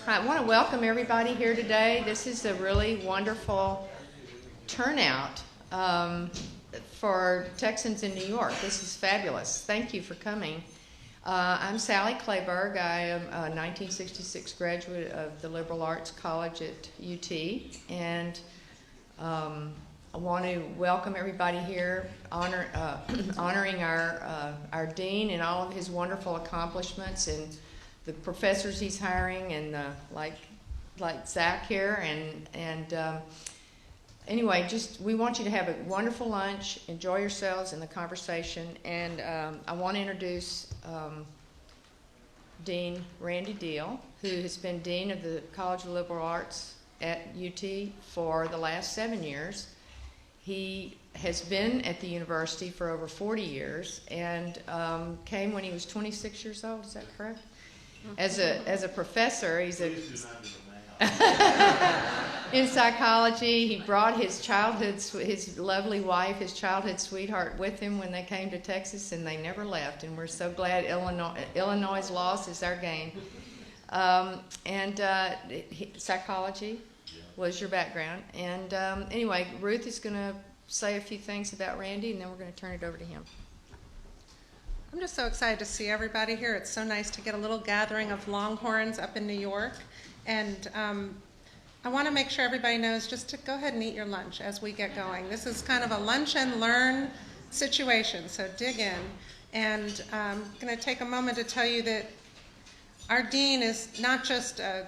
I want to welcome everybody here today. This is a really wonderful turnout for Texans in New York. This is fabulous. Thank you for coming. I'm Sally Clayburgh. I am a 1966 graduate of the Liberal Arts College at UT, and I want to welcome everybody here, honoring our dean and all of his wonderful accomplishments and the professors he's hiring, and like Zach here, and anyway, we want you to have a wonderful lunch, enjoy yourselves in the conversation, and I want to introduce Dean Randy Deal, who has been Dean of the College of Liberal Arts at UT for the last 7 years. He has been at the university for over 40 years and came when he was 26 years old. Is that correct? As a professor, he's in psychology. He brought his lovely wife, his childhood sweetheart, with him when they came to Texas, and they never left. And we're so glad Illinois' loss is our gain. Psychology was your background. And anyway, Ruth is going to say a few things about Randy, and then we're going to turn it over to him. I'm just so excited to see everybody here. It's so nice to get a little gathering of Longhorns up in New York. And I want to make sure everybody knows just to go ahead and eat your lunch as we get going. This is kind of a lunch and learn situation, so dig in. And I'm going to take a moment to tell you that our dean is not just a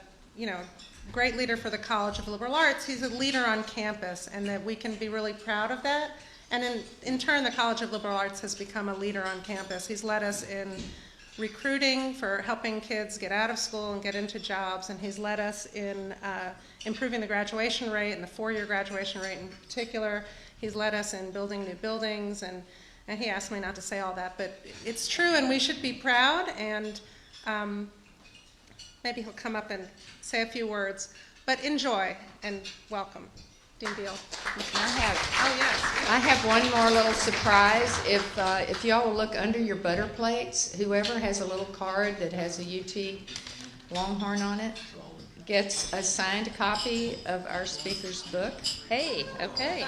great leader for the College of Liberal Arts, he's a leader on campus, and that we can be really proud of that. And in turn, the College of Liberal Arts has become a leader on campus. He's led us in recruiting for helping kids get out of school and get into jobs, and he's led us in improving the graduation rate and the four-year graduation rate in particular. He's led us in building new buildings, and he asked me not to say all that, but it's true, and we should be proud, and maybe he'll come up and say a few words, but enjoy and welcome. Dean Deal. I have one more little surprise. If y'all will look under your butter plates, whoever has a little card that has a UT Longhorn on it gets a signed copy of our speaker's book. Hey, okay.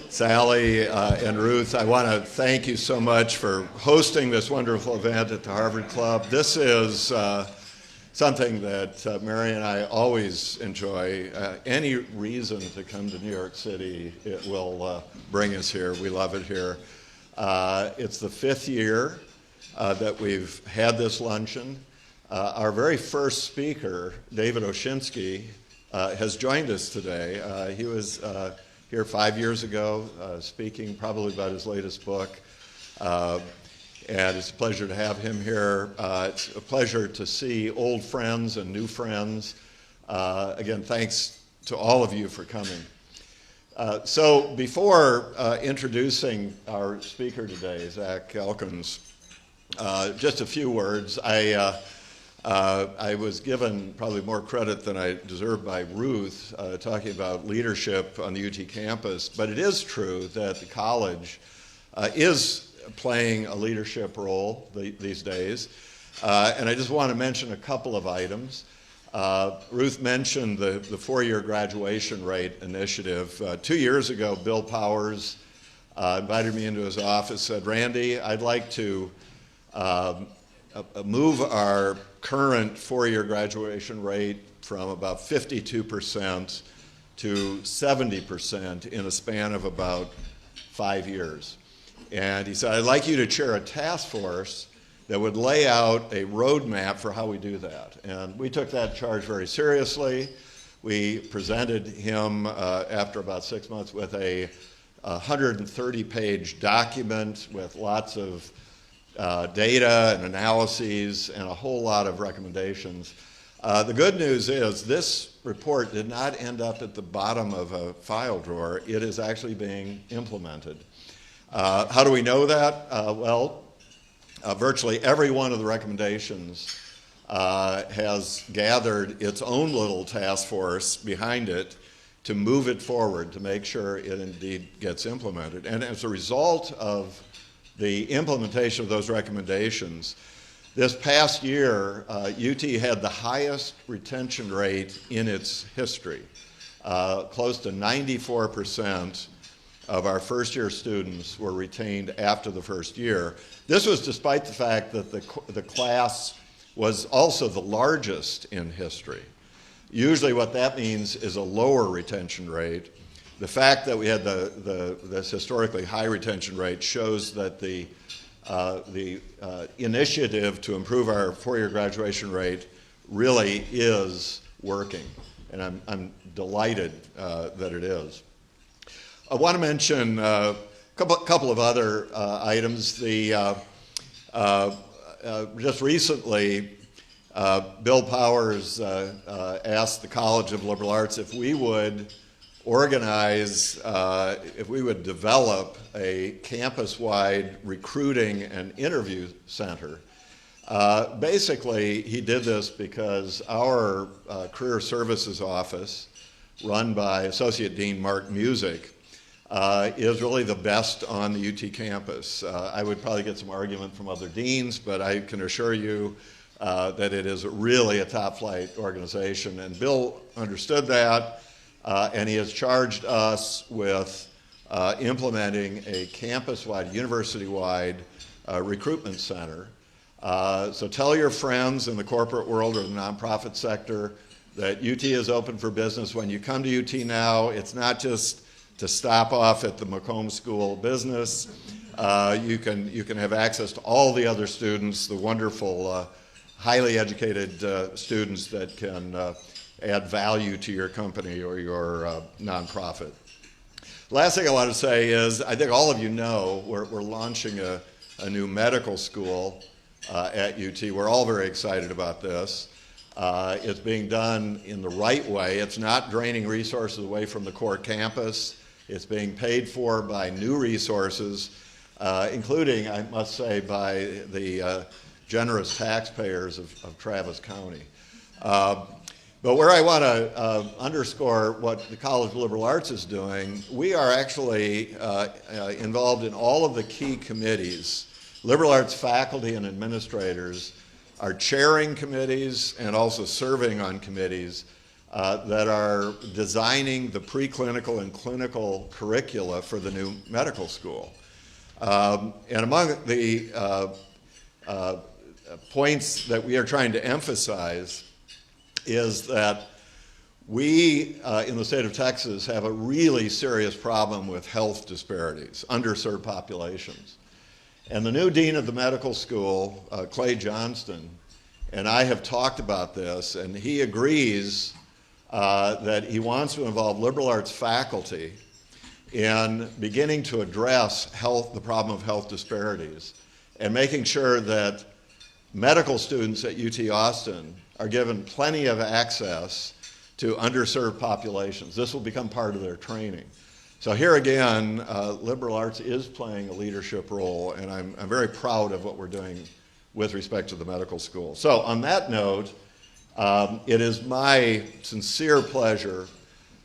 Sally and Ruth, I want to thank you so much for hosting this wonderful event at the Harvard Club. This is something that Mary and I always enjoy. Any reason to come to New York City, it will bring us here. We love it here. It's the 5th year that we've had this luncheon. Our very first speaker, David Oshinsky, has joined us today. He was here 5 years ago, speaking probably about his latest book. And it's a pleasure to have him here. It's a pleasure to see old friends and new friends. Again, thanks to all of you for coming. So before introducing our speaker today, Zach Elkins, just a few words. I was given probably more credit than I deserve by Ruth talking about leadership on the UT campus, but it is true that the college is playing a leadership role these days. And I just want to mention a couple of items. Ruth mentioned the 4-year graduation rate initiative. 2 years ago, Bill Powers invited me into his office, said, Randy, I'd like to move our current 4-year graduation rate from about 52% to 70% in a span of about 5 years. And he said, I'd like you to chair a task force that would lay out a roadmap for how we do that. And we took that charge very seriously. We presented him after about 6 months with a 130-page document with lots of data and analyses and a whole lot of recommendations. The good news is this report did not end up at the bottom of a file drawer. It is actually being implemented. How do we know that? Virtually every one of the recommendations has gathered its own little task force behind it to move it forward, to make sure it indeed gets implemented. And as a result of the implementation of those recommendations, this past year, UT had the highest retention rate in its history. Close to 94% of our first-year students were retained after the first year. This was despite the fact that the class was also the largest in history. Usually what that means is a lower retention rate. The fact that we had this historically high retention rate shows that the initiative to improve our four-year graduation rate really is working, and I'm delighted that it is. I want to mention a couple of other items. Just recently, Bill Powers asked the College of Liberal Arts if we would organize, if we would develop a campus-wide recruiting and interview center. Basically, he did this because our Career Services Office, run by Associate Dean Mark Music, is really the best on the UT campus. I would probably get some argument from other deans, but I can assure you that it is really a top-flight organization. And Bill understood that, and he has charged us with implementing a campus-wide, university-wide recruitment center. So tell your friends in the corporate world or the nonprofit sector that UT is open for business. When you come to UT now, it's not just to stop off at the Macomb School of Business. You can have access to all the other students, the wonderful, highly educated students that can add value to your company or your nonprofit. Last thing I want to say is, I think all of you know we're launching a new medical school at UT. We're all very excited about this. It's being done in the right way. It's not draining resources away from the core campus. It's being paid for by new resources, including, I must say, by the generous taxpayers of Travis County. But where I want to underscore what the College of Liberal Arts is doing, we are actually involved in all of the key committees. Liberal arts faculty and administrators are chairing committees and also serving on committees that are designing the preclinical and clinical curricula for the new medical school. And among the points that we are trying to emphasize is that we in the state of Texas have a really serious problem with health disparities, underserved populations. And the new dean of the medical school, Clay Johnston, and I have talked about this, and he agrees that he wants to involve liberal arts faculty in beginning to address the problem of health disparities and making sure that medical students at UT Austin are given plenty of access to underserved populations. This will become part of their training. So here again, liberal arts is playing a leadership role, and I'm very proud of what we're doing with respect to the medical school. So on that note, it is my sincere pleasure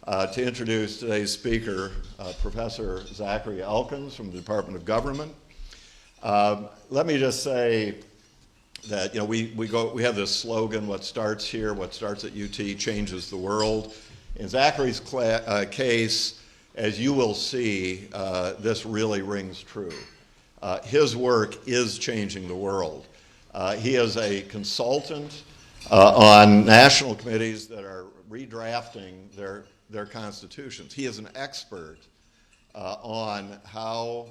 to introduce today's speaker, Professor Zachary Elkins from the Department of Government. Let me just say that we have this slogan, what starts here, what starts at UT changes the world. In Zachary's case, as you will see, this really rings true. His work is changing the world. He is a consultant on national committees that are redrafting their constitutions. He is an expert on how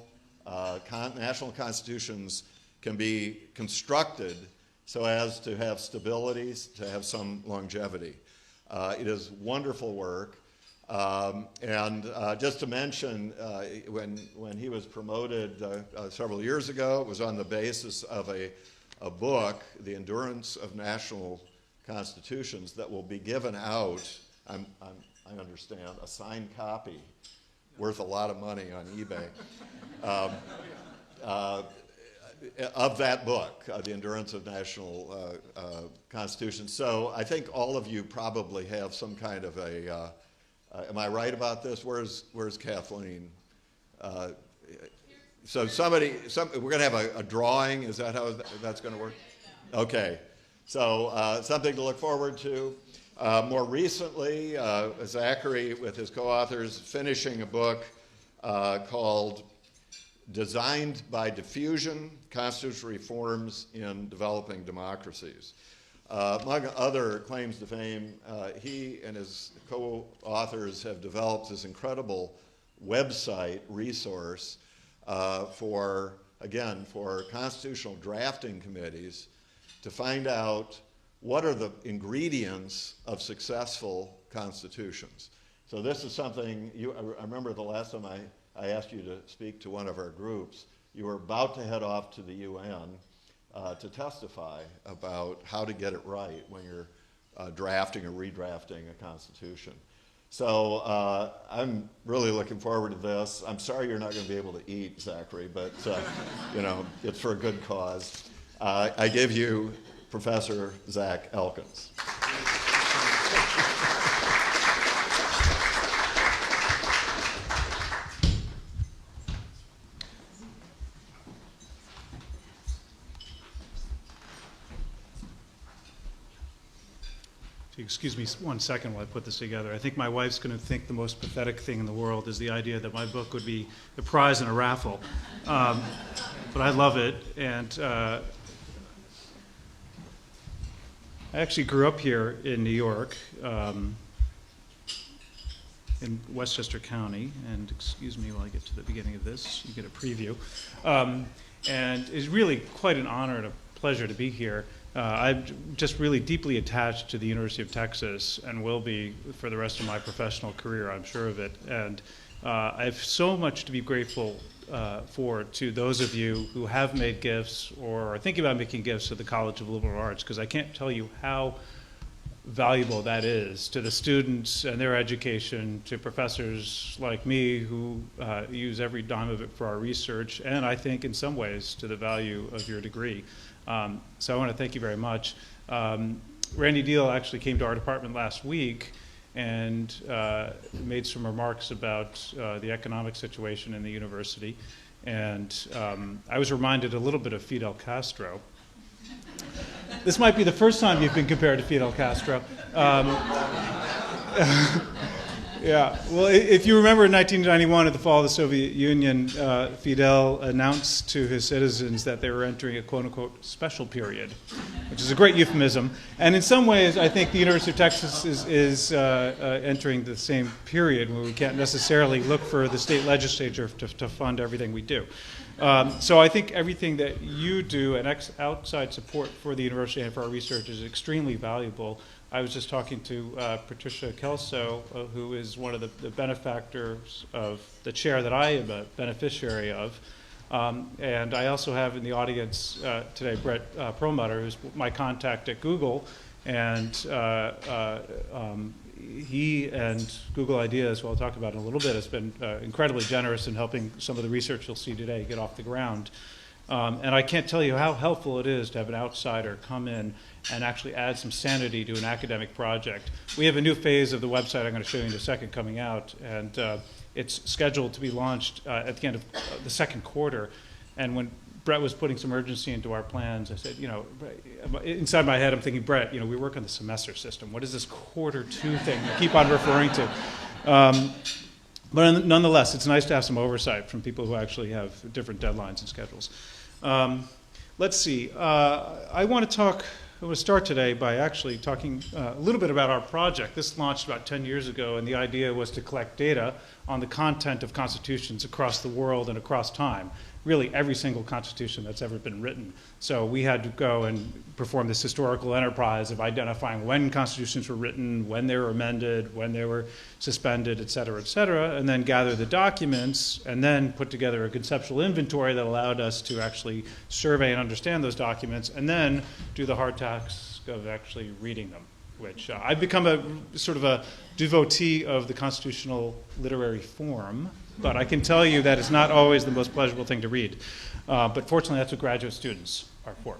national constitutions can be constructed so as to have stability, to have some longevity. It is wonderful work. And just to mention, when he was promoted several years ago, it was on the basis of a book, The Endurance of National Constitutions, that will be given out, I understand, a signed copy, worth a lot of money on eBay, of that book, The Endurance of National Constitutions. So I think all of you probably have some kind of Am I right about this? Where's Kathleen? So we're going to have a drawing. Is that how that's going to work? Okay. So something to look forward to. More recently, Zachary, with his co-authors, finishing a book called Designed by Diffusion, Constitutional Reforms in Developing Democracies. Among other claims to fame, he and his co-authors have developed this incredible website resource for constitutional drafting committees to find out what are the ingredients of successful constitutions. So this is something, I remember the last time I asked you to speak to one of our groups, you were about to head off to the UN to testify about how to get it right when you're drafting or redrafting a constitution. So I'm really looking forward to this. I'm sorry you're not going to be able to eat, Zachary, but it's for a good cause. I give you Professor Zach Elkins. Excuse me 1 second while I put this together. I think my wife's going to think the most pathetic thing in the world is the idea that my book would be the prize in a raffle. But I love it, and I actually grew up here in New York, in Westchester County, and excuse me while I get to the beginning of this, you get a preview. And it's really quite an honor and a pleasure to be here. I'm just really deeply attached to the University of Texas and will be for the rest of my professional career, I'm sure of it. And I have so much to be grateful for to those of you who have made gifts or are thinking about making gifts to the College of Liberal Arts, because I can't tell you how valuable that is to the students and their education, to professors like me who use every dime of it for our research, and I think in some ways to the value of your degree. So I want to thank you very much. Randy Deal actually came to our department last week and made some remarks about the economic situation in the university. And I was reminded a little bit of Fidel Castro. This might be the first time you've been compared to Fidel Castro. Yeah, well, if you remember in 1991 at the fall of the Soviet Union, Fidel announced to his citizens that they were entering a quote-unquote special period, which is a great euphemism. And in some ways, I think the University of Texas is entering the same period where we can't necessarily look for the state legislature to fund everything we do. So I think everything that you do and outside support for the university and for our research is extremely valuable. I was just talking to Patricia Kelso, who is one of the benefactors of the chair that I am a beneficiary of. And I also have in the audience today Brett Perlmutter, who's my contact at Google. And he and Google Ideas, who I'll talk about in a little bit, has been incredibly generous in helping some of the research you'll see today get off the ground. And I can't tell you how helpful it is to have an outsider come in and actually add some sanity to an academic project. We have a new phase of the website I'm going to show you in a second coming out, and it's scheduled to be launched at the end of the second quarter. And when Brett was putting some urgency into our plans, I said, inside my head I'm thinking, Brett, we work on the semester system. What is this quarter two thing I keep on referring to? But nonetheless, it's nice to have some oversight from people who actually have different deadlines and schedules. Let's see. I want to start today by actually talking a little bit about our project. This launched about 10 years ago, and the idea was to collect data on the content of constitutions across the world and across time. Really every single constitution that's ever been written. So we had to go and perform this historical enterprise of identifying when constitutions were written, when they were amended, when they were suspended, et cetera, and then gather the documents, and then put together a conceptual inventory that allowed us to actually survey and understand those documents, and then do the hard task of actually reading them. which I've become a sort of a devotee of the constitutional literary form, but I can tell you that it's not always the most pleasurable thing to read. But fortunately, that's what graduate students are for.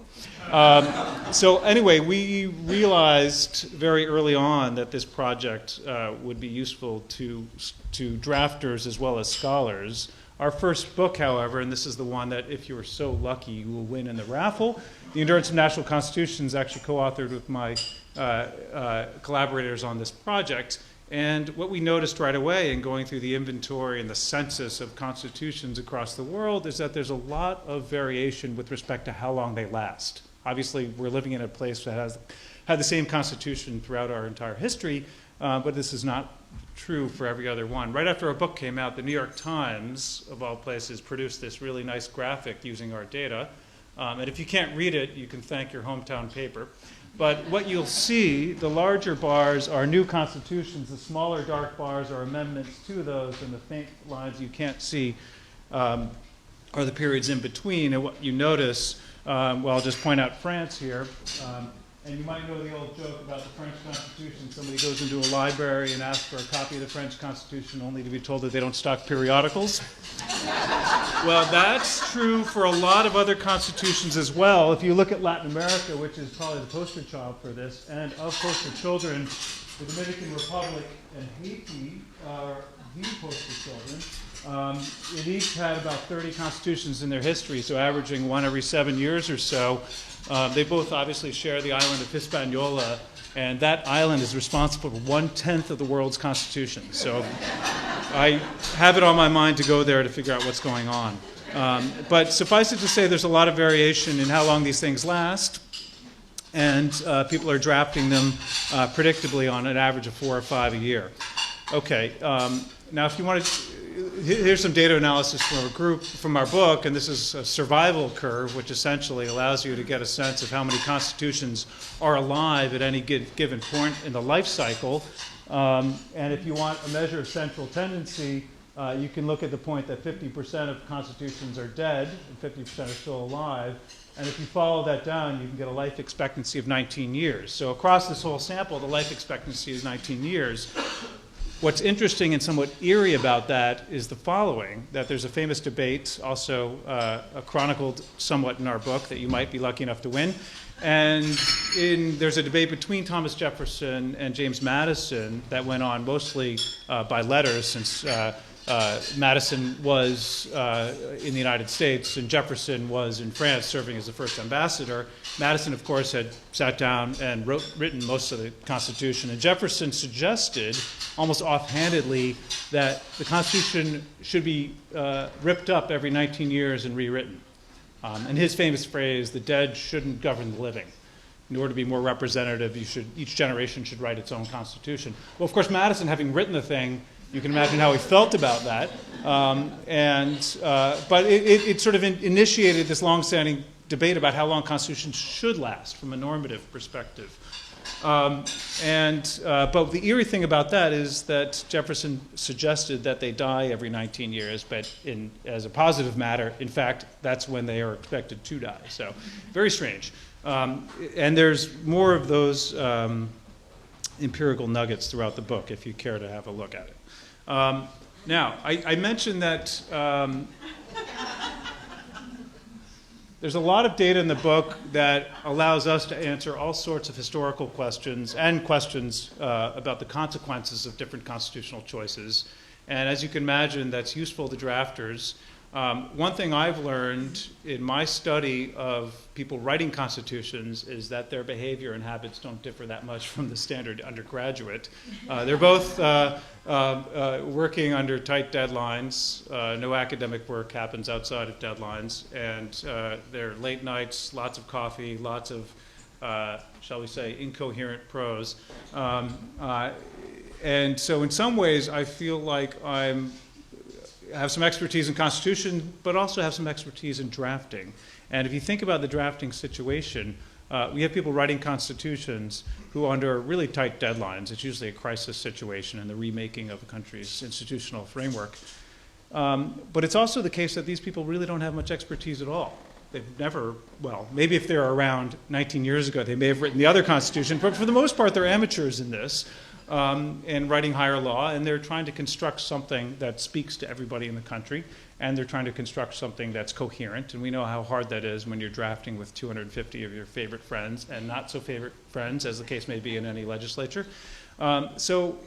So anyway, we realized very early on that this project would be useful to drafters as well as scholars. Our first book, however, and this is the one that if you were so lucky you will win in the raffle, The Endurance of National Constitutions, actually co-authored with my collaborators on this project. And what we noticed right away in going through the inventory and the census of constitutions across the world is that there's a lot of variation with respect to how long they last. Obviously, we're living in a place that has had the same constitution throughout our entire history, but this is not true for every other one. Right after our book came out, the New York Times, of all places, produced this really nice graphic using our data. And if you can't read it, you can thank your hometown paper. But what you'll see, the larger bars are new constitutions, the smaller dark bars are amendments to those, and the faint lines you can't see are the periods in between. And what you notice, well, I'll just point out France here, and you might know the old joke about the French Constitution. Somebody goes into a library and asks for a copy of the French Constitution only to be told that they don't stock periodicals. Well, that's true for a lot of other constitutions as well. If you look at Latin America, which is probably the poster child for this, and of poster children, the Dominican Republic and Haiti are the poster children. It each had about 30 constitutions in their history, so averaging one every 7 years or so. They both obviously share the island of Hispaniola, and that island is responsible for 1/10 of the world's constitution. So I have it on my mind to go there to figure out what's going on. But suffice it to say, there's a lot of variation in how long these things last, and people are drafting them predictably on an average of 4 or 5 a year. Okay, now if you want to, here's some data analysis from our book, and this is a survival curve, which essentially allows you to get a sense of how many constitutions are alive at any given point in the life cycle. And if you want a measure of central tendency, you can look at the point that 50% of constitutions are dead and 50% are still alive. And if you follow that down, you can get a life expectancy of 19 years. So across this whole sample, the life expectancy is 19 years. What's interesting and somewhat eerie about that is the following, that there's a famous debate, also chronicled somewhat in our book, that you might be lucky enough to win. And there's a debate between Thomas Jefferson and James Madison that went on mostly by letters, since Madison was in the United States and Jefferson was in France serving as the first ambassador. Madison, of course, had sat down and written most of the Constitution, and Jefferson suggested, almost offhandedly, that the Constitution should be ripped up every 19 years and rewritten. And his famous phrase, "the dead shouldn't govern the living." In order to be more representative, each generation should write its own Constitution. Well, of course, Madison, having written the thing, you can imagine how he felt about that. But it sort of initiated this long-standing debate about how long constitutions should last from a normative perspective. But the eerie thing about that is that Jefferson suggested that they die every 19 years, but as a positive matter, in fact, that's when they are expected to die. So very strange. And there's more of those empirical nuggets throughout the book if you care to have a look at it. Now, I mentioned that there's a lot of data in the book that allows us to answer all sorts of historical questions and questions about the consequences of different constitutional choices. And as you can imagine, that's useful to drafters. One thing I've learned in my study of people writing constitutions is that their behavior and habits don't differ that much from the standard undergraduate. They're both working under tight deadlines. No academic work happens outside of deadlines. And they're late nights, lots of coffee, lots of, shall we say, incoherent prose. And so in some ways, I feel like I have some expertise in constitution, but also have some expertise in drafting. And if you think about the drafting situation, we have people writing constitutions who are under really tight deadlines. It's usually a crisis situation in the remaking of a country's institutional framework. But it's also the case that these people really don't have much expertise at all. They've never, well, maybe if they were around 19 years ago, they may have written the other Constitution, but for the most part, they're amateurs in this, in writing higher law, and they're trying to construct something that speaks to everybody in the country, and they're trying to construct something that's coherent, and we know how hard that is when you're drafting with 250 of your favorite friends and not so favorite friends, as the case may be in any legislature. So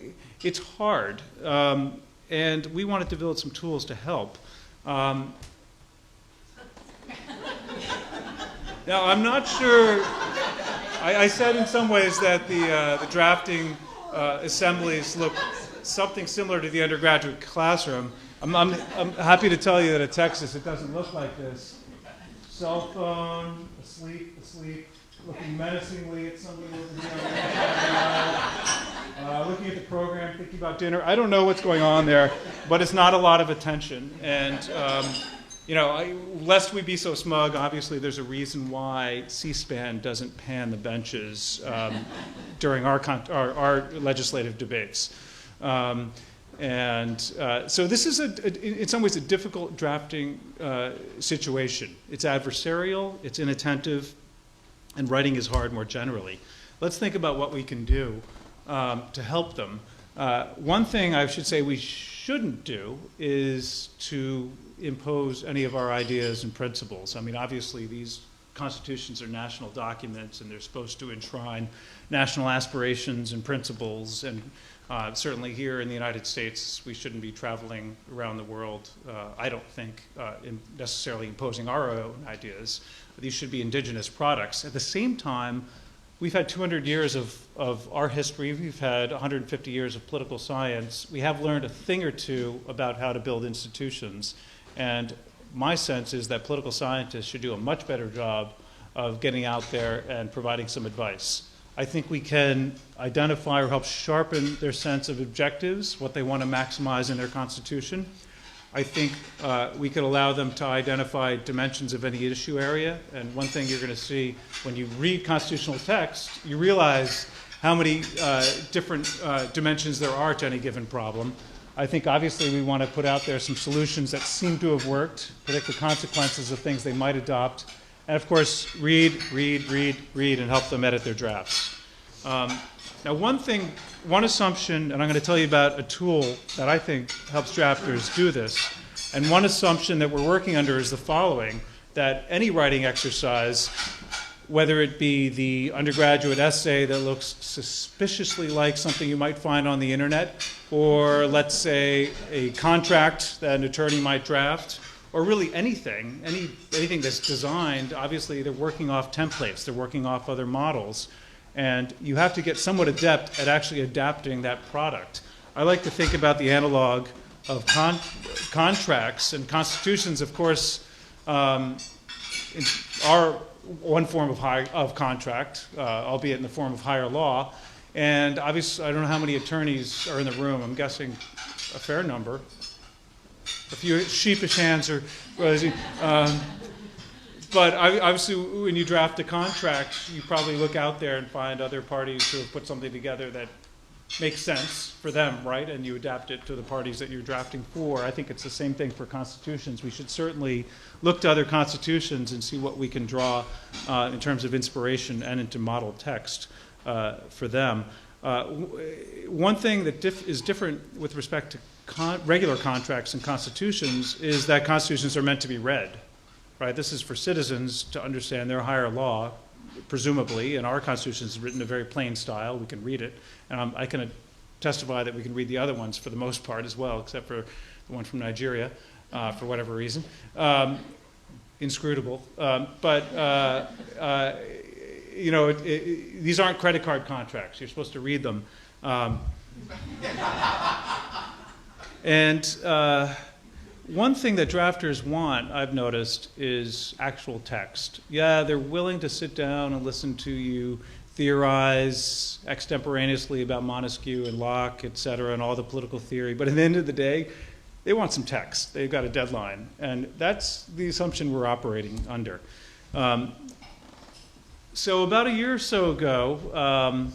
it's hard, and we wanted to build some tools to help. Now, I'm not sure, I said in some ways that the drafting assemblies look something similar to the undergraduate classroom. I'm happy to tell you that at Texas it doesn't look like this. Cell phone, asleep, looking menacingly at somebody looking at the program, thinking about dinner. I don't know what's going on there, but it's not a lot of attention. And lest we be so smug, obviously there's a reason why C-SPAN doesn't pan the benches during our legislative debates. So this is, in some ways, a difficult drafting situation. It's adversarial, it's inattentive, and writing is hard more generally. Let's think about what we can do to help them. One thing I should say we shouldn't do is to impose any of our ideas and principles. I mean, obviously, these constitutions are national documents, and they're supposed to enshrine national aspirations and principles. And certainly here in the United States, we shouldn't be traveling around the world, I don't think, necessarily imposing our own ideas. These should be indigenous products. At the same time, we've had 200 years of our history. We've had 150 years of political science. We have learned a thing or two about how to build institutions. And my sense is that political scientists should do a much better job of getting out there and providing some advice. I think we can identify or help sharpen their sense of objectives, what they want to maximize in their Constitution. I think we could allow them to identify dimensions of any issue area. And one thing you're going to see when you read constitutional text, you realize how many different dimensions there are to any given problem. I think obviously we want to put out there some solutions that seem to have worked, predict the consequences of things they might adopt, and of course read, and help them edit their drafts. Now one assumption, and I'm going to tell you about a tool that I think helps drafters do this, and one assumption that we're working under is the following, that any writing exercise, whether it be the undergraduate essay that looks suspiciously like something you might find on the internet, or let's say a contract that an attorney might draft, or really anything that's designed, obviously they're working off templates, they're working off other models, and you have to get somewhat adept at actually adapting that product. I like to think about the analog of contracts, and constitutions, of course, are one form of contract, albeit in the form of higher law. And obviously, I don't know how many attorneys are in the room. I'm guessing a fair number. A few sheepish hands are rising. But obviously, when you draft a contract, you probably look out there and find other parties who have put something together that makes sense for them, right? And you adapt it to the parties that you're drafting for. I think it's the same thing for constitutions. We should certainly look to other constitutions and see what we can draw in terms of inspiration and into model text for them. One thing that is different with respect to regular contracts and constitutions is that constitutions are meant to be read, right? This is for citizens to understand their higher law, presumably, and our Constitution is written in a very plain style. We can read it. And I can testify that we can read the other ones for the most part as well, except for the one from Nigeria, for whatever reason. Inscrutable. These aren't credit card contracts. You're supposed to read them. One thing that drafters want, I've noticed, is actual text. Yeah, they're willing to sit down and listen to you theorize extemporaneously about Montesquieu and Locke, et cetera, and all the political theory. But at the end of the day, they want some text. They've got a deadline. And that's the assumption we're operating under. So about a year or so ago,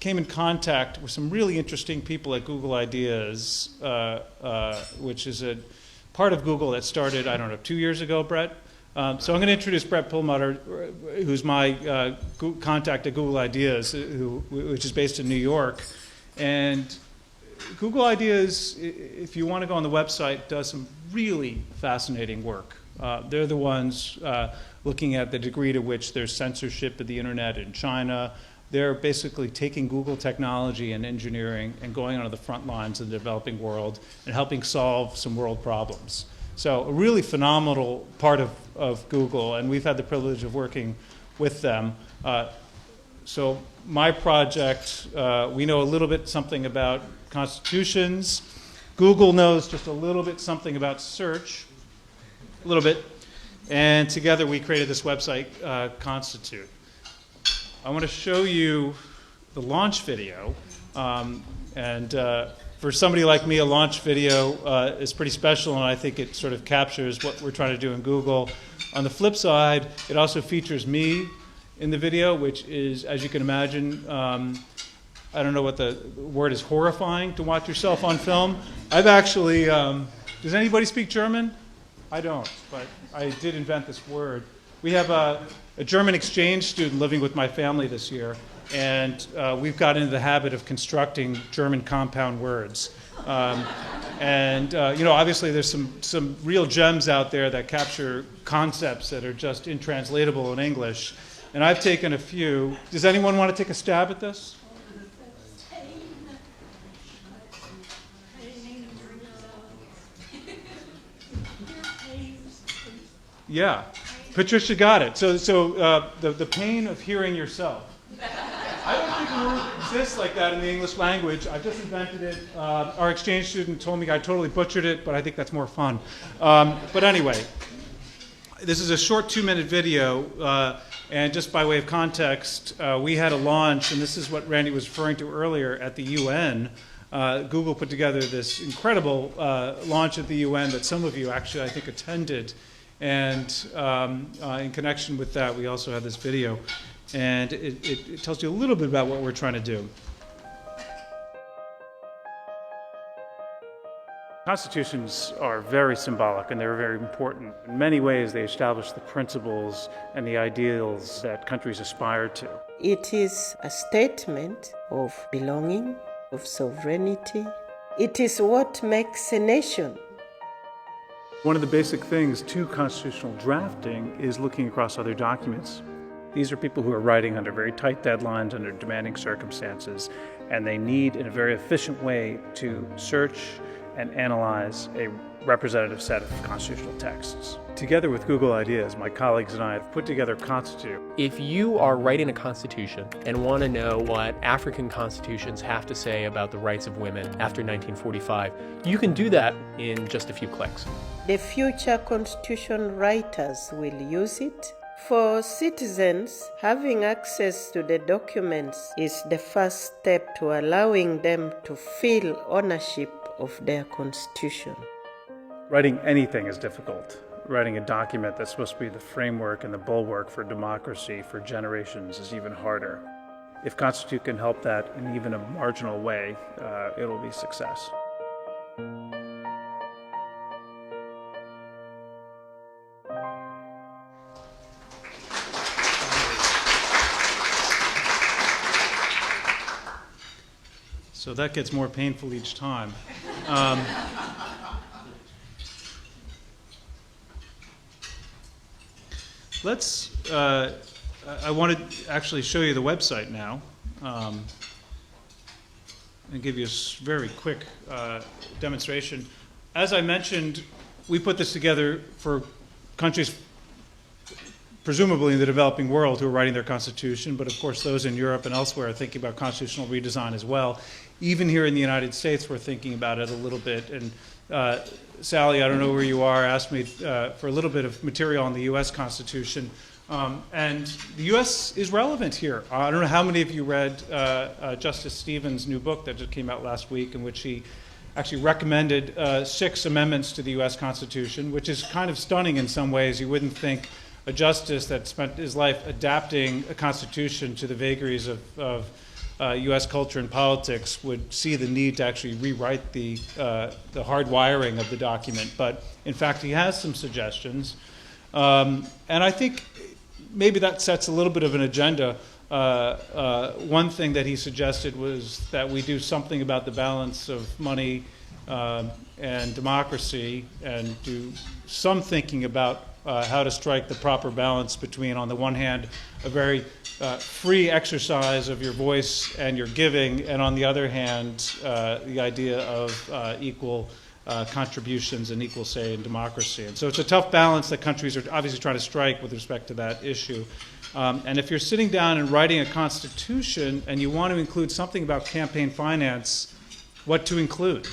came in contact with some really interesting people at Google Ideas, which is a part of Google that started, I don't know, 2 years ago, Brett. So I'm going to introduce Brett Perlmutter, who's my contact at Google Ideas, which is based in New York. And Google Ideas, if you want to go on the website, does some really fascinating work. They're the ones looking at the degree to which there's censorship of the internet in China. They're basically taking Google technology and engineering and going onto the front lines of the developing world and helping solve some world problems. So a really phenomenal part of Google, and we've had the privilege of working with them. So my project, we know a little bit something about constitutions. Google knows just a little bit something about search, a little bit. And together we created this website, Constitute. I want to show you the launch video. For somebody like me, a launch video is pretty special, and I think it sort of captures what we're trying to do in Google. On the flip side, it also features me in the video, which is, as you can imagine, I don't know what the word is, horrifying to watch yourself on film. I've actually, does anybody speak German? I don't, but I did invent this word. We have a German exchange student living with my family this year, and we've got into the habit of constructing German compound words. Obviously there's some real gems out there that capture concepts that are just intranslatable in English, and I've taken a few. Does anyone want to take a stab at this? Yeah, Patricia got it. So the pain of hearing yourself. I don't think a word exists like that in the English language. I just invented it. Our exchange student told me I totally butchered it, but I think that's more fun. But anyway, this is a short 2-minute video, and just by way of context, we had a launch, and this is what Randy was referring to earlier at the UN. Google put together this incredible launch at the UN that some of you actually, I think, attended. And in connection with that, we also have this video. And it tells you a little bit about what we're trying to do. Constitutions are very symbolic, and they're very important. In many ways, they establish the principles and the ideals that countries aspire to. It is a statement of belonging, of sovereignty. It is what makes a nation. One of the basic things to constitutional drafting is looking across other documents. These are people who are writing under very tight deadlines, under demanding circumstances, and they need, in a very efficient way, to search and analyze a representative set of constitutional texts. Together with Google Ideas, my colleagues and I have put together Constitute. If you are writing a constitution and want to know what African constitutions have to say about the rights of women after 1945, you can do that in just a few clicks. The future constitution writers will use it. For citizens, having access to the documents is the first step to allowing them to feel ownership of their constitution. Writing anything is difficult. Writing a document that's supposed to be the framework and the bulwark for democracy for generations is even harder. If Constitute can help that in even a marginal way, it'll be a success. So that gets more painful each time. I want to actually show you the website now and give you a very quick demonstration. As I mentioned, we put this together for countries presumably in the developing world who are writing their constitution, but of course those in Europe and elsewhere are thinking about constitutional redesign as well. Even here in the United States, we're thinking about it a little bit. And Sally, I don't know where you are, asked me for a little bit of material on the U.S. Constitution. And the U.S. is relevant here. I don't know how many of you read Justice Stevens' new book that just came out last week, in which he actually recommended 6 amendments to the U.S. Constitution, which is kind of stunning in some ways. You wouldn't think a justice that spent his life adapting a constitution to the vagaries of U.S. culture and politics would see the need to actually rewrite the hard wiring of the document. But in fact, he has some suggestions. And I think maybe that sets a little bit of an agenda. One thing that he suggested was that we do something about the balance of money and democracy, and do some thinking about how to strike the proper balance between, on the one hand, a very free exercise of your voice and your giving, and on the other hand, the idea of equal contributions and equal say in democracy. And so it's a tough balance that countries are obviously trying to strike with respect to that issue. And if you're sitting down and writing a constitution and you want to include something about campaign finance, what to include?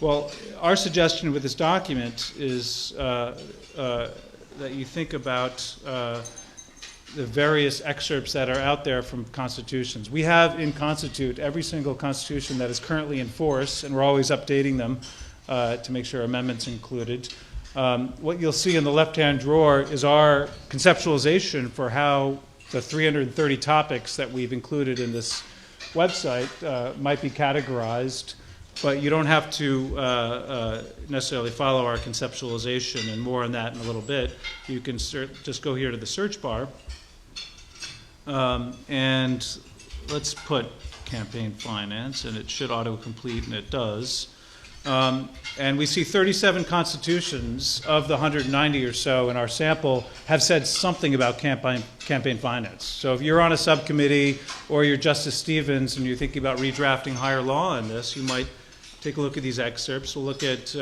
Well, our suggestion with this document is that you think about the various excerpts that are out there from constitutions. We have in Constitute every single constitution that is currently in force, and we're always updating them to make sure amendments included. What you'll see in the left-hand drawer is our conceptualization for how the 330 topics that we've included in this website might be categorized, but you don't have to necessarily follow our conceptualization, and more on that in a little bit. You can just go here to the search bar, and let's put campaign finance, and it should auto-complete, and it does. And we see 37 constitutions of the 190 or so in our sample have said something about campaign finance. So if you're on a subcommittee or you're Justice Stevens and you're thinking about redrafting higher law on this, you might take a look at these excerpts. We'll look at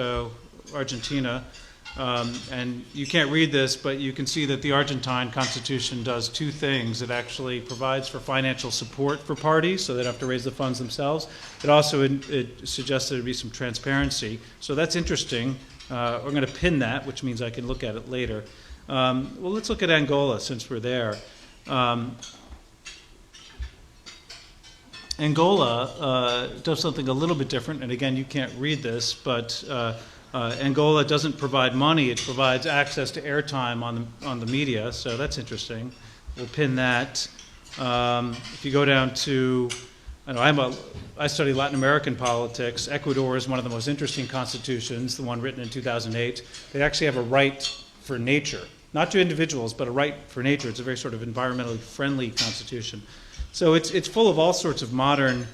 Argentina. And you can't read this, but you can see that the Argentine Constitution does two things. It actually provides for financial support for parties, so they don't have to raise the funds themselves. It also it suggests there be some transparency. So that's interesting. We're going to pin that, which means I can look at it later. Well, let's look at Angola since we're there. Angola does something a little bit different, and again, you can't read this, but Angola doesn't provide money, it provides access to airtime on the media, so that's interesting. We'll pin that. If you go down to, I study Latin American politics. Ecuador is one of the most interesting constitutions, the one written in 2008. They actually have a right for nature, not to individuals, but a right for nature. It's a very sort of environmentally friendly constitution. So it's full of all sorts of modern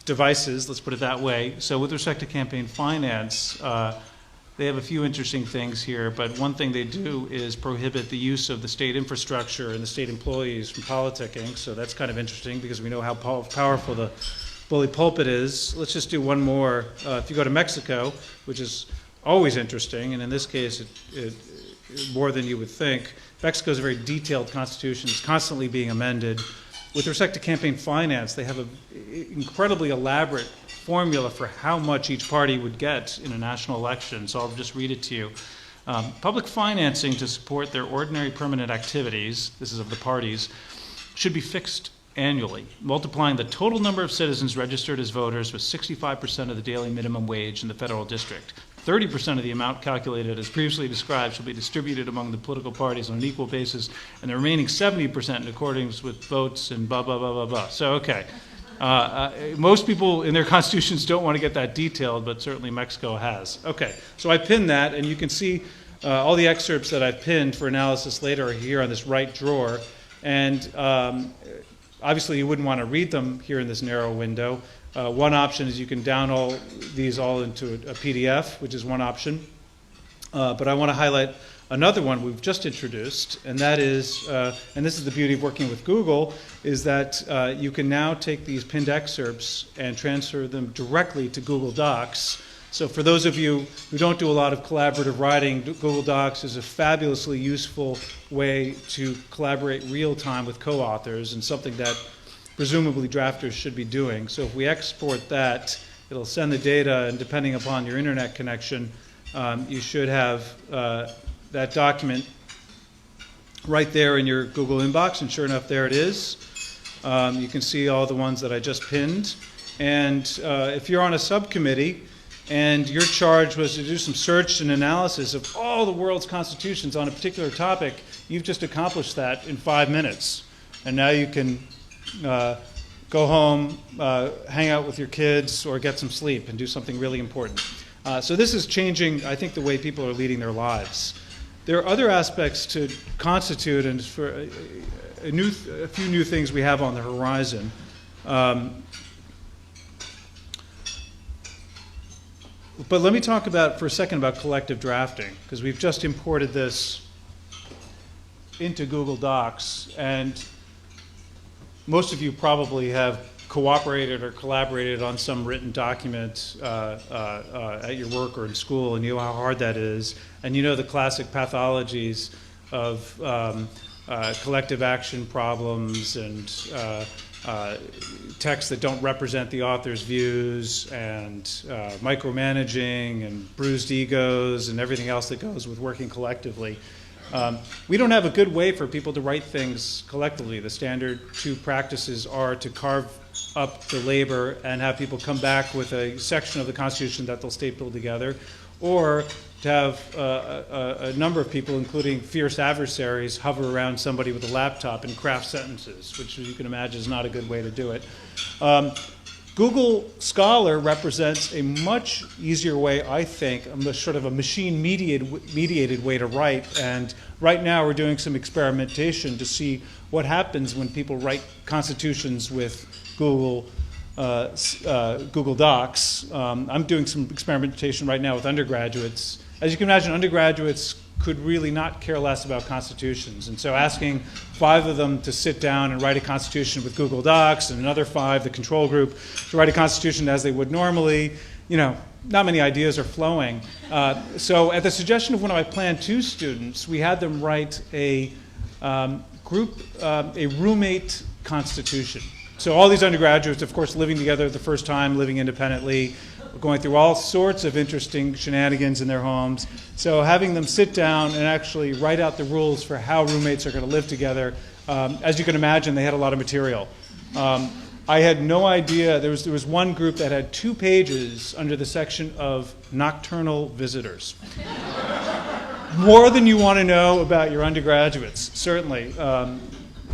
devices, let's put it that way. So with respect to campaign finance, they have a few interesting things here, but one thing they do is prohibit the use of the state infrastructure and the state employees from politicking, so that's kind of interesting because we know how powerful the bully pulpit is. Let's just do one more. If you go to Mexico, which is always interesting, and in this case it more than you would think, Mexico is a very detailed constitution. It's constantly being amended. With respect to campaign finance, they have an incredibly elaborate formula for how much each party would get in a national election, so I'll just read it to you. Public financing to support their ordinary permanent activities, this is of the parties, should be fixed annually, multiplying the total number of citizens registered as voters with 65% of the daily minimum wage in the federal district. 30% of the amount calculated as previously described shall be distributed among the political parties on an equal basis, and the remaining 70% in accordance with votes and blah, blah, blah, blah, blah. So, okay. Most people in their constitutions don't want to get that detailed, but certainly Mexico has. Okay, so I pinned that, and you can see all the excerpts that I've pinned for analysis later are here on this right drawer. And obviously you wouldn't want to read them here in this narrow window. One option is you can download these all into a PDF, which is one option. But I want to highlight another one we've just introduced, and that is, and this is the beauty of working with Google, is that you can now take these pinned excerpts and transfer them directly to Google Docs. So for those of you who don't do a lot of collaborative writing, Google Docs is a fabulously useful way to collaborate real time with co-authors, and something that presumably drafters should be doing. So if we export that, it'll send the data, and depending upon your internet connection, you should have that document right there in your Google inbox, and sure enough, there it is. You can see all the ones that I just pinned. And if you're on a subcommittee and your charge was to do some search and analysis of all the world's constitutions on a particular topic, you've just accomplished that in 5 minutes. And now you can go home, hang out with your kids, or get some sleep and do something really important. So this is changing, I think, the way people are leading their lives. There are other aspects to Constitute, and for a few new things we have on the horizon. But let me talk for a second about collective drafting, because we've just imported this into Google Docs, and most of you probably have cooperated or collaborated on some written document at your work or in school, and you know how hard that is, and you know the classic pathologies of collective action problems and texts that don't represent the author's views, and micromanaging and bruised egos and everything else that goes with working collectively. We don't have a good way for people to write things collectively. The standard two practices are to carve up the labor and have people come back with a section of the Constitution that they'll staple together, or to have a number of people, including fierce adversaries, hover around somebody with a laptop and craft sentences, which, as you can imagine, is not a good way to do it. Google Scholar represents a much easier way, I think, sort of a machine-mediated way to write. And right now we're doing some experimentation to see what happens when people write constitutions with Google Docs. I'm doing some experimentation right now with undergraduates. As you can imagine, undergraduates could really not care less about constitutions. And so asking 5 of them to sit down and write a constitution with Google Docs, and another 5, the control group, to write a constitution as they would normally, not many ideas are flowing. So at the suggestion of one of my Plan 2 students, we had them write a roommate constitution. So all these undergraduates, of course, living together the first time, living independently, going through all sorts of interesting shenanigans in their homes. So having them sit down and actually write out the rules for how roommates are going to live together, as you can imagine, they had a lot of material. I had no idea. There was one group that had 2 pages under the section of nocturnal visitors. More than you want to know about your undergraduates, certainly.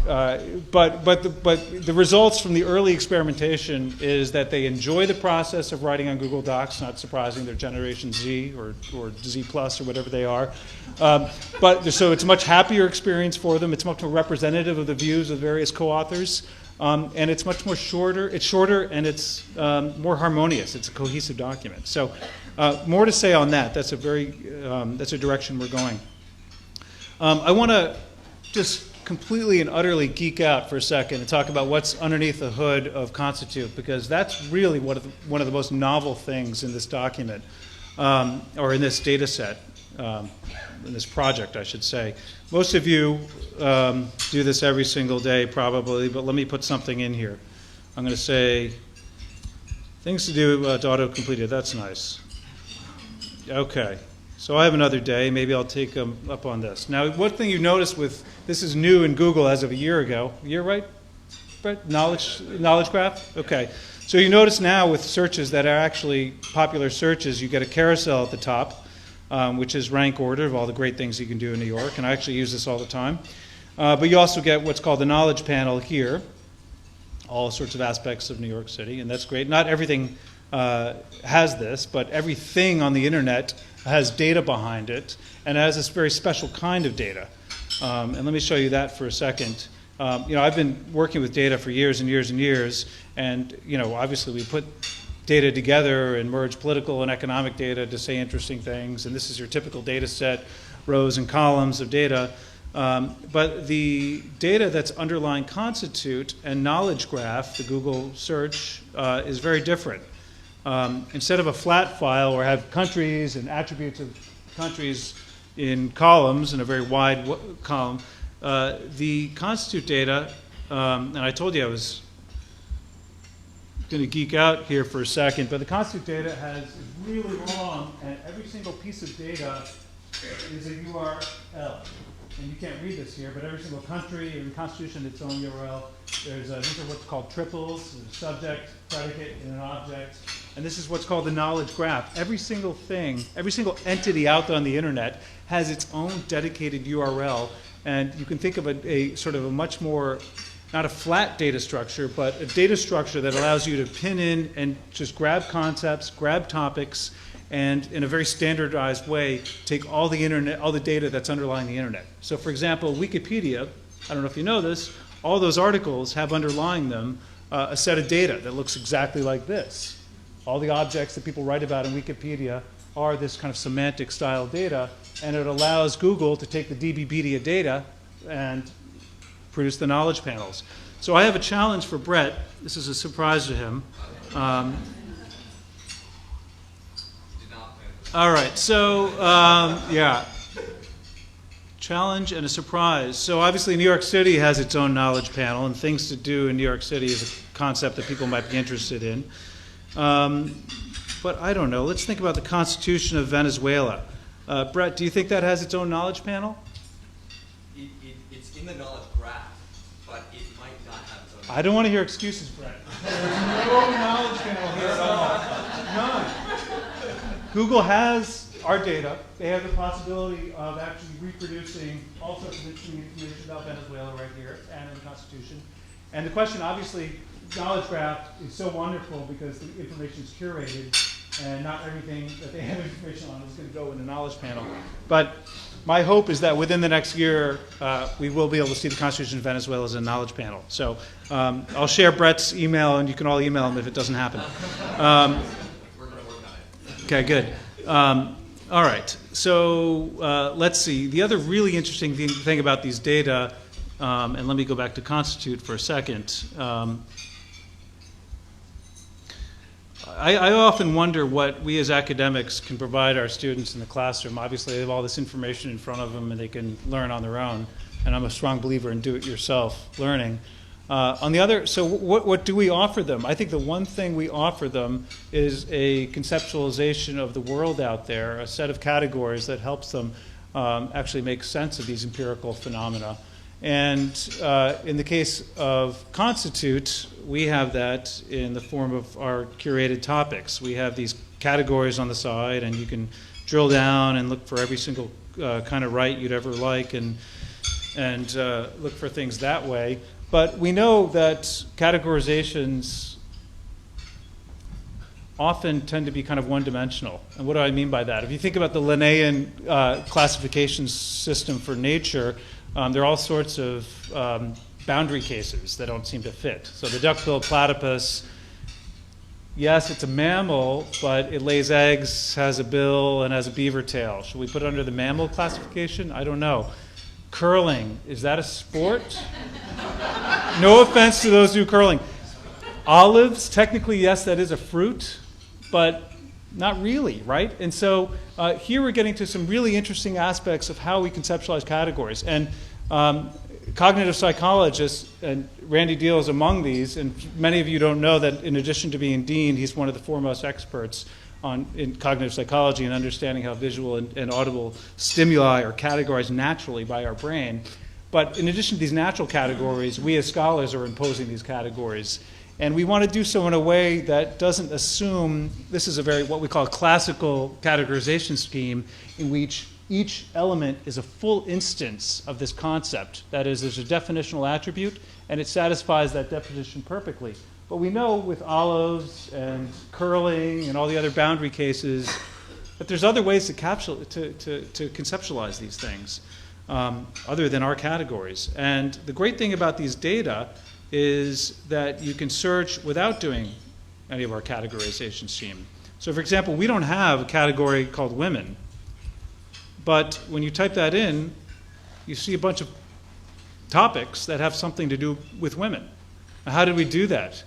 But the results from the early experimentation is that they enjoy the process of writing on Google Docs. Not surprising, they're Generation Z or Z plus or whatever they are. So it's a much happier experience for them. It's much more representative of the views of various co-authors, and it's much more shorter. It's shorter and it's more harmonious. It's a cohesive document. So more to say on that. That's a direction we're going. I want to just completely and utterly geek out for a second and talk about what's underneath the hood of Constitute, because that's really one of the most novel things in this document, or in this data set, in this project, I should say. Most of you do this every single day, probably, but let me put something in here. I'm going to say things to do to auto-completed. That's nice. Okay. So I have another day. Maybe I'll take them up on this. Now, one thing you notice this is new in Google as of a year ago. Year, right? Knowledge graph? Okay. So you notice now with searches that are actually popular searches, you get a carousel at the top, which is rank order of all the great things you can do in New York. And I actually use this all the time. But you also get what's called the knowledge panel here, all sorts of aspects of New York City, and that's great. Not everything has this, but everything on the internet has data behind it, and it has this very special kind of data. And let me show you that for a second. I've been working with data for years and years and years, and obviously we put data together and merge political and economic data to say interesting things, and this is your typical data set, rows and columns of data. But the data that's underlying Constitute and knowledge graph, the Google search, is very different. Instead of a flat file where I have countries and attributes of countries in columns, in a very wide column, the Constitute data, and I told you I was going to geek out here for a second, but the Constitute data is really long, and every single piece of data is a URL. And you can't read this here, but every single country in the Constitution its own URL. These are what's called triples, a subject, predicate, and an object. And this is what's called the knowledge graph. Every single thing, every single entity out there on the internet has its own dedicated URL. And you can think of a sort of a much more not a flat data structure, but a data structure that allows you to pin in and just grab concepts, grab topics, and in a very standardized way, take all the internet, all the data that's underlying the internet. So for example, Wikipedia, I don't know if you know this, all those articles have underlying them a set of data that looks exactly like this. All the objects that people write about in Wikipedia are this kind of semantic style data, and it allows Google to take the DBpedia data and produce the knowledge panels. So I have a challenge for Brett. This is a surprise to him. All right, so yeah, challenge and a surprise. So obviously New York City has its own knowledge panel, and things to do in New York City is a concept that people might be interested in. But I don't know, let's think about the Constitution of Venezuela. Brett, do you think that has its own knowledge panel? It's in the knowledge graph, but it might not have its own. I don't want to hear excuses, Brett. There's no knowledge panel here at all. None. Google has our data. They have the possibility of actually reproducing all sorts of interesting information about Venezuela right here and in the Constitution. And the question, obviously, knowledge graph is so wonderful because the information is curated and not everything that they have information on is going to go in the knowledge panel. But my hope is that within the next year, we will be able to see the Constitution of Venezuela as a knowledge panel. So I'll share Brett's email, and you can all email him if it doesn't happen. Okay, good. All right, so let's see. The other really interesting thing about these data, and let me go back to Constitute for a second. I often wonder what we as academics can provide our students in the classroom. Obviously, they have all this information in front of them, and they can learn on their own. And I'm a strong believer in do-it-yourself learning. On the other, so what do we offer them? I think the one thing we offer them is a conceptualization of the world out there, a set of categories that helps them actually make sense of these empirical phenomena. And in the case of Constitute, we have that in the form of our curated topics. We have these categories on the side, and you can drill down and look for every single kind of right you'd ever like, and look for things that way. But we know that categorizations often tend to be kind of one-dimensional. And what do I mean by that? If you think about the Linnaean classification system for nature, there are all sorts of boundary cases that don't seem to fit. So the duck-billed platypus, yes, it's a mammal, but it lays eggs, has a bill, and has a beaver tail. Should we put it under the mammal classification? I don't know. Curling, is that a sport? No offense to those who do curling. Olives, technically, yes, that is a fruit, but not really, right? And so here we're getting to some really interesting aspects of how we conceptualize categories. And cognitive psychologists, and Randy Deal is among these, and many of you don't know that in addition to being dean, he's one of the foremost experts in cognitive psychology and understanding how visual and audible stimuli are categorized naturally by our brain. But in addition to these natural categories, we as scholars are imposing these categories. And we want to do so in a way that doesn't assume, this is a very, what we call a classical categorization scheme, in which each element is a full instance of this concept. That is, there's a definitional attribute, and it satisfies that definition perfectly. But we know with olives and curling and all the other boundary cases that there's other ways to conceptualize these things other than our categories. And the great thing about these data is that you can search without doing any of our categorization scheme. So for example, we don't have a category called women, but when you type that in, you see a bunch of topics that have something to do with women. Now, how did we do that?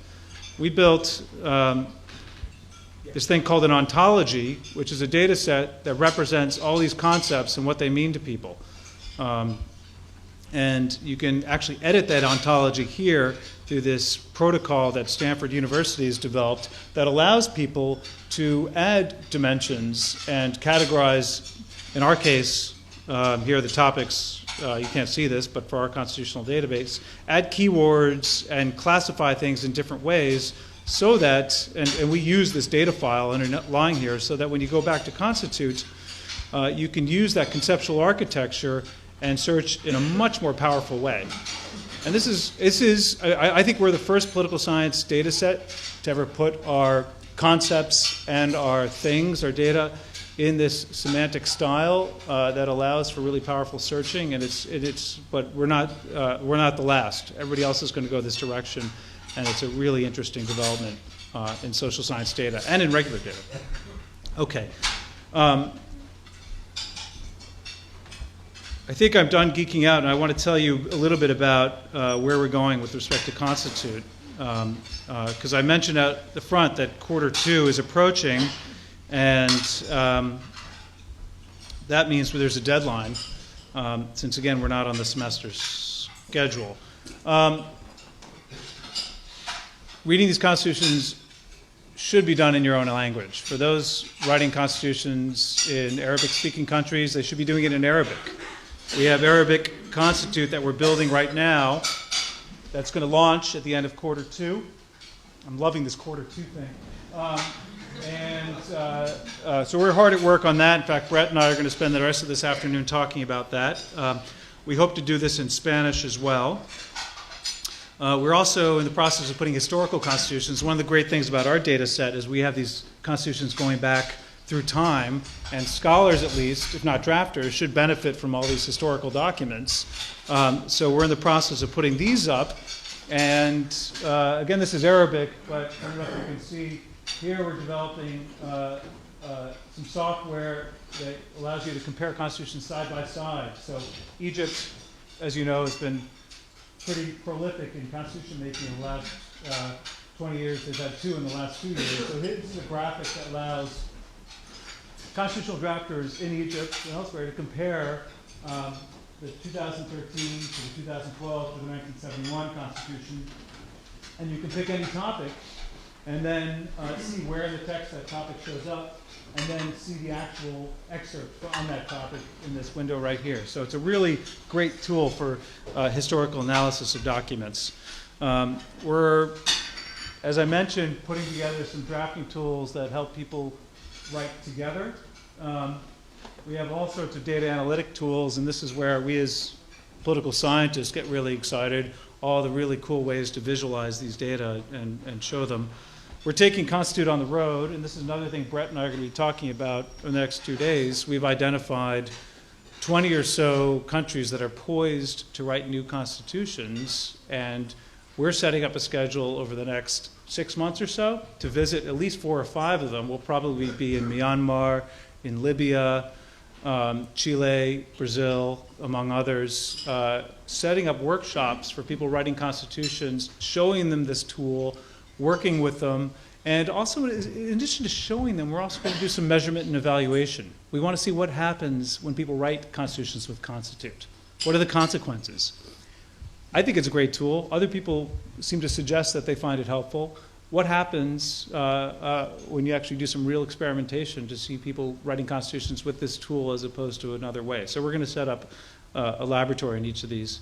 We built this thing called an ontology, which is a data set that represents all these concepts and what they mean to people. And you can actually edit that ontology here through this protocol that Stanford University has developed that allows people to add dimensions and categorize, in our case, here are the topics, you can't see this, but for our constitutional database, add keywords and classify things in different ways so that, and we use this data file underlying here, so that when you go back to Constitute, you can use that conceptual architecture and search in a much more powerful way. And this is I think we're the first political science data set to ever put our concepts and our things, our data, in this semantic style that allows for really powerful searching. And but we're not the last. Everybody else is going to go this direction, and it's a really interesting development in social science data and in regular data. Okay. I think I'm done geeking out, and I want to tell you a little bit about where we're going with respect to Constitute. Because I mentioned out the front that Q2 is approaching, and that means there's a deadline, since, again, we're not on the semester schedule. Reading these constitutions should be done in your own language. For those writing constitutions in Arabic-speaking countries, they should be doing it in Arabic. We have Arabic Constitute that we're building right now that's going to launch at the end of Q2. I'm loving this Q2 thing. So we're hard at work on that. In fact, Brett and I are going to spend the rest of this afternoon talking about that. We hope to do this in Spanish as well. We're also in the process of putting historical constitutions. One of the great things about our data set is we have these constitutions going back through time, and scholars, at least, if not drafters, should benefit from all these historical documents. So we're in the process of putting these up. And again, this is Arabic, but I don't know if you can see here we're developing some software that allows you to compare constitutions side by side. So Egypt, as you know, has been pretty prolific in constitution making in the last 20 years. They've had 2 in the last 2 years. So this is a graphic that allows constitutional drafters in Egypt and elsewhere to compare the 2013 to the 2012 to the 1971 Constitution. And you can pick any topic and then see where in the text that topic shows up, and then see the actual excerpt on that topic in this window right here. So it's a really great tool for historical analysis of documents. We're, as I mentioned, putting together some drafting tools that help people write together. We have all sorts of data analytic tools, and this is where we as political scientists get really excited, all the really cool ways to visualize these data and show them. We're taking Constitute on the road, and this is another thing Brett and I are going to be talking about in the next 2 days. We've identified 20 or so countries that are poised to write new constitutions, and we're setting up a schedule over the next 6 months or so to visit at least 4 or 5 of them. We'll probably be in Myanmar, in Libya, Chile, Brazil, among others, setting up workshops for people writing constitutions, showing them this tool, working with them, and also, in addition to showing them, we're also going to do some measurement and evaluation. We want to see what happens when people write constitutions with Constitute. What are the consequences? I think it's a great tool. Other people seem to suggest that they find it helpful. What happens when you actually do some real experimentation to see people writing constitutions with this tool as opposed to another way? So we're going to set up a laboratory in each of these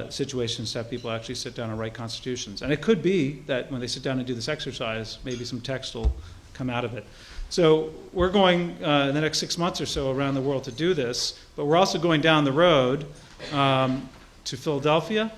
situations to have people actually sit down and write constitutions. And it could be that when they sit down and do this exercise, maybe some text will come out of it. So we're going in the next 6 months or so around the world to do this, but we're also going down the road to Philadelphia,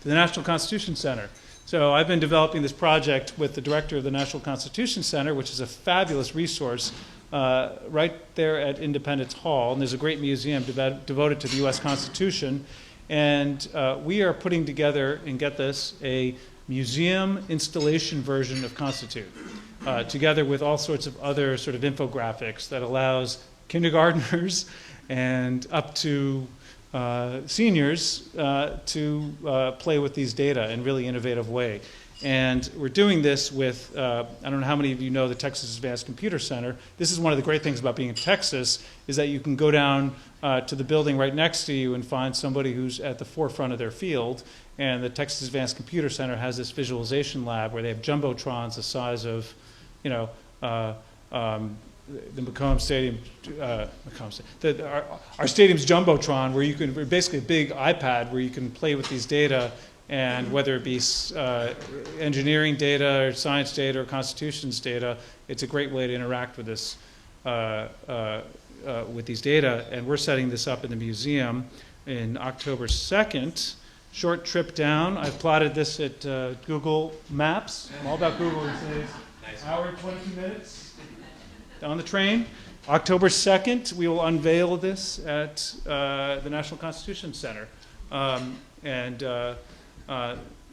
to the National Constitution Center. So I've been developing this project with the director of the National Constitution Center, which is a fabulous resource right there at Independence Hall. And there's a great museum devoted to the U.S. Constitution. And we are putting together, and get this, a museum installation version of Constitute, together with all sorts of other sort of infographics that allows kindergartners and up to seniors to play with these data in a really innovative way. And we're doing this with, I don't know how many of you know the Texas Advanced Computer Center. This is one of the great things about being in Texas, is that you can go down to the building right next to you and find somebody who's at the forefront of their field. And the Texas Advanced Computer Center has this visualization lab where they have jumbotrons the size of, you know, the Macomb Stadium, our stadium's jumbotron, where you can, basically a big iPad where you can play with these data, and whether it be engineering data or science data or constitutions data, it's a great way to interact with this, with these data. And we're setting this up in the museum in October 2nd. short trip down. I've plotted this at Google Maps. I'm all about Google these days. Nice. Hour and 22 minutes on the train. October 2nd, we will unveil this at the National Constitution Center.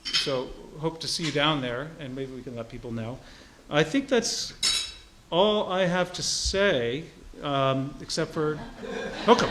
So hope to see you down there, and maybe we can let people know. I think that's all I have to say, except for welcome.